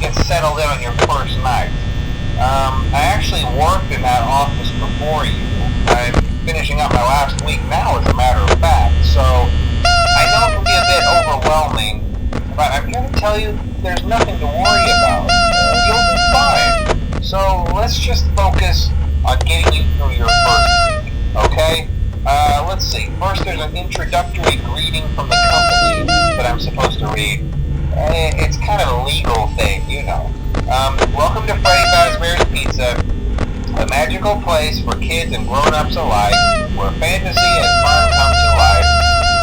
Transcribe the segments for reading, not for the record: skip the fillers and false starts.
get settled in on your first night. I actually worked in that office before you. I'm finishing up my last week now, as a matter of fact, so I know it can be a bit overwhelming, but I'm here to tell you there's nothing to worry about. You'll be fine. So let's just focus on getting you through your first week, okay? Let's see. First, there's an introductory greeting from the company that I'm supposed to read. It's kind of a legal thing, you know. Welcome to Freddy Fazbear's Pizza, a magical place for kids and grown-ups alike, where fantasy and fun come to life.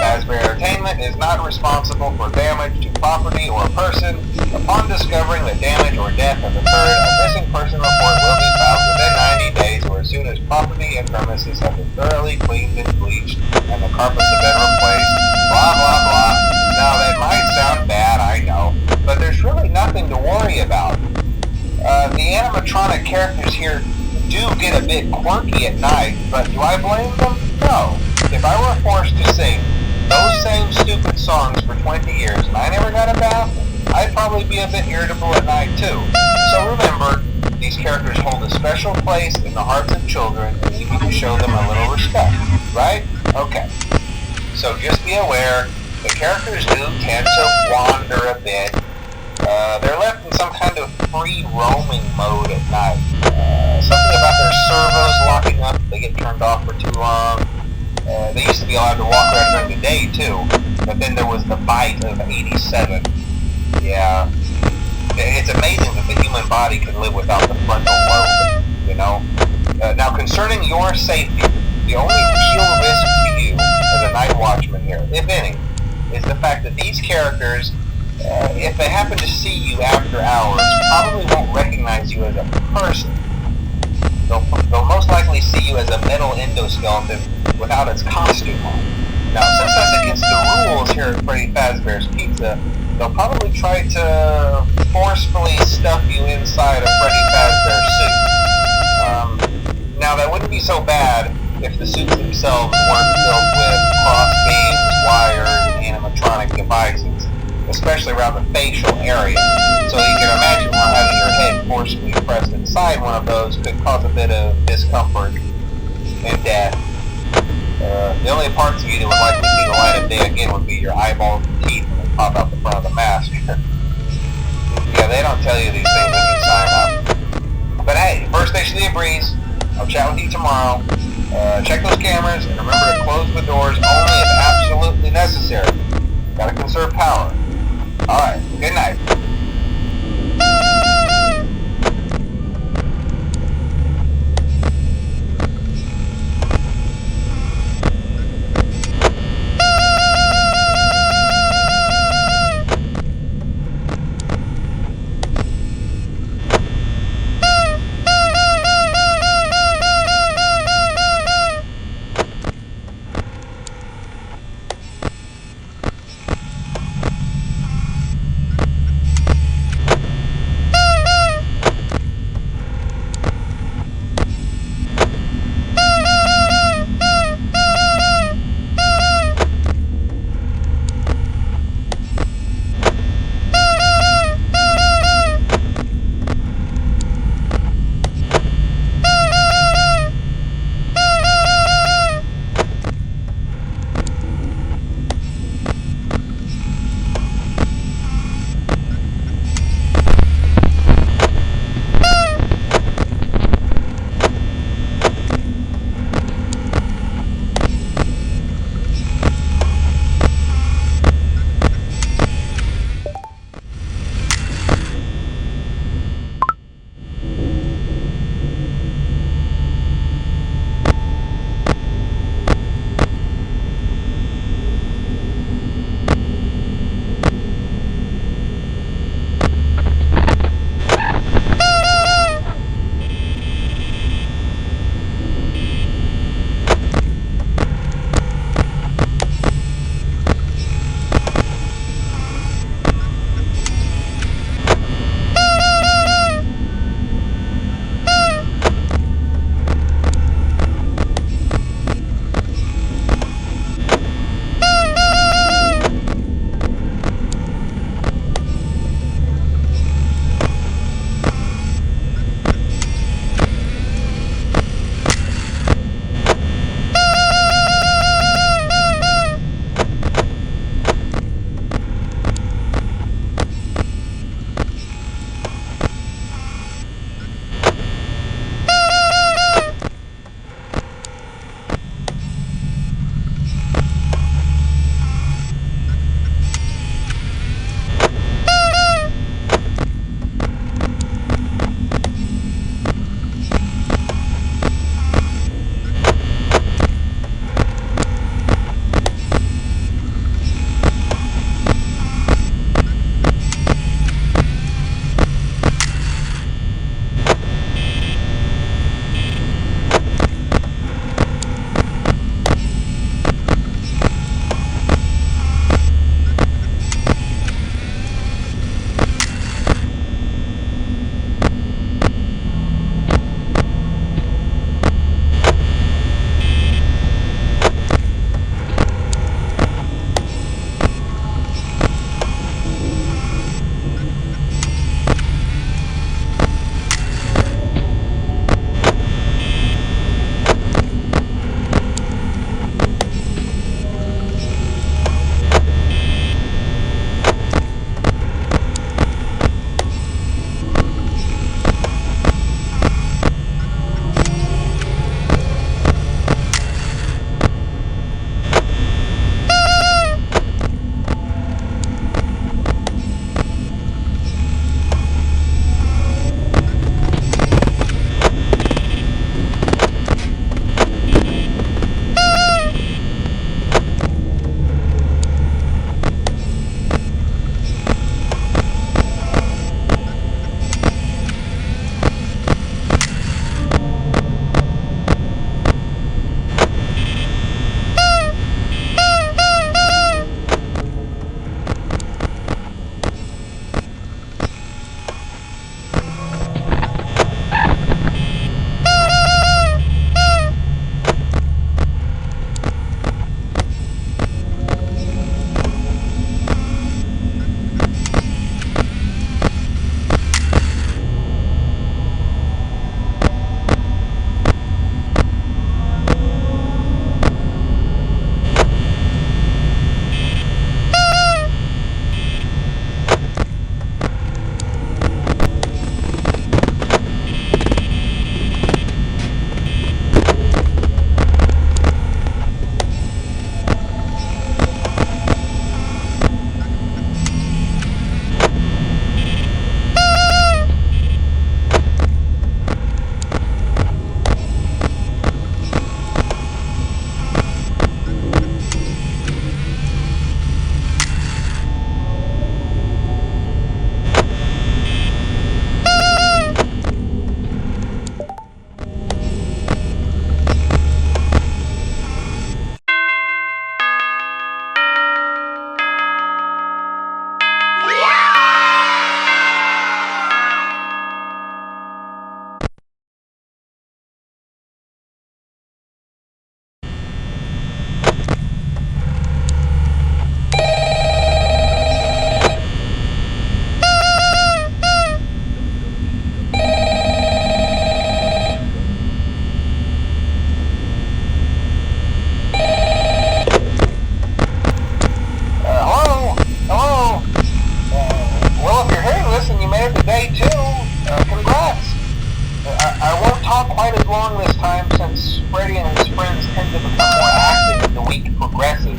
Fazbear Entertainment is not responsible for damage to property or person. Upon discovering that damage or death has occurred, a missing person report will be filed within 90 days or as soon as property and premises have been thoroughly cleaned and bleached and the carpets have been replaced. Blah, blah, blah. Now, that might sound bad, I know, but there's really nothing to worry about. The animatronic characters here do get a bit quirky at night, but do I blame them? No. If I were forced to sing those same stupid songs for 20 years and I never got a bath, I'd probably be a bit irritable at night too. So remember, these characters hold a special place in the hearts of children and you need to show them a little respect, right? Okay. So just be aware, the characters do tend to wander a bit. They're left in some kind of free roaming mode at night. Something about their servos locking up if they get turned off for too long. They used to be allowed to walk around during the day too, but then there was the bite of 87. Yeah. It's amazing that the human body can live without the frontal lobe, you know? Now concerning your safety, the only real risk to you as a night watchman here, if any, is the fact that these characters, if they happen to see you after hours, probably won't recognize you as a person. They'll most likely see you as a metal endoskeleton without its costume on. Now, since that's against the rules here at Freddy Fazbear's Pizza, they'll probably try to forcefully stuff you inside a Freddy Fazbear suit. Now, that wouldn't be so bad if the suits themselves weren't filled with cross beams, wires, and animatronic devices, especially around the facial area. So you can imagine how having your head forcibly pressed inside one of those could cause a bit of discomfort and death. The only parts of you that would likely see the light of day again would be your eyeballs and teeth when they pop out the front of the mask. Yeah, they don't tell you these things when you sign up. But hey, first station of the breeze. I'll chat with you tomorrow. Check those cameras and remember to close the doors only if absolutely necessary. Gotta conserve power. Alright, good night. here today too. Congrats. I won't talk quite as long this time since Freddy and his friends tend to become more active as the week progresses.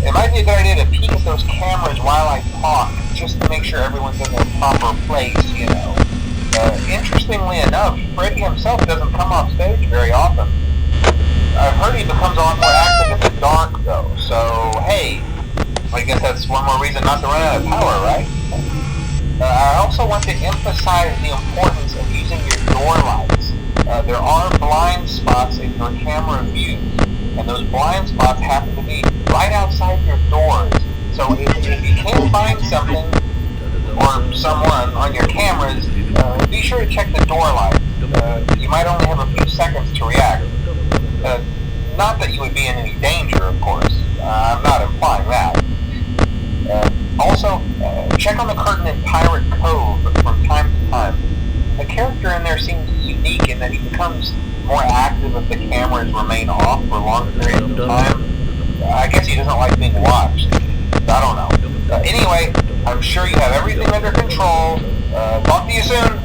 It might be a good idea to peek at those cameras while I talk, just to make sure everyone's in their proper place, you know. Interestingly enough, Freddy himself doesn't come off stage very often. I've heard he becomes a lot more active in the dark, though, so hey, I guess that's one more reason not to run out of power, right? I also want to emphasize the importance of using your door lights. There are blind spots in your camera views, and those blind spots happen to be right outside your doors. So if you can't find something or someone on your cameras, be sure to check the door lights. You might only have a few seconds to react. Not that you would be in any danger, of course. I'm not implying that. Also, check on the curtain in Pirate Cove from time to time. The character in there seems unique in that he becomes more active if the cameras remain off for long periods of time. I guess he doesn't like being watched. I don't know. Anyway, I'm sure you have everything under control. Talk to you soon.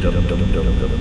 www.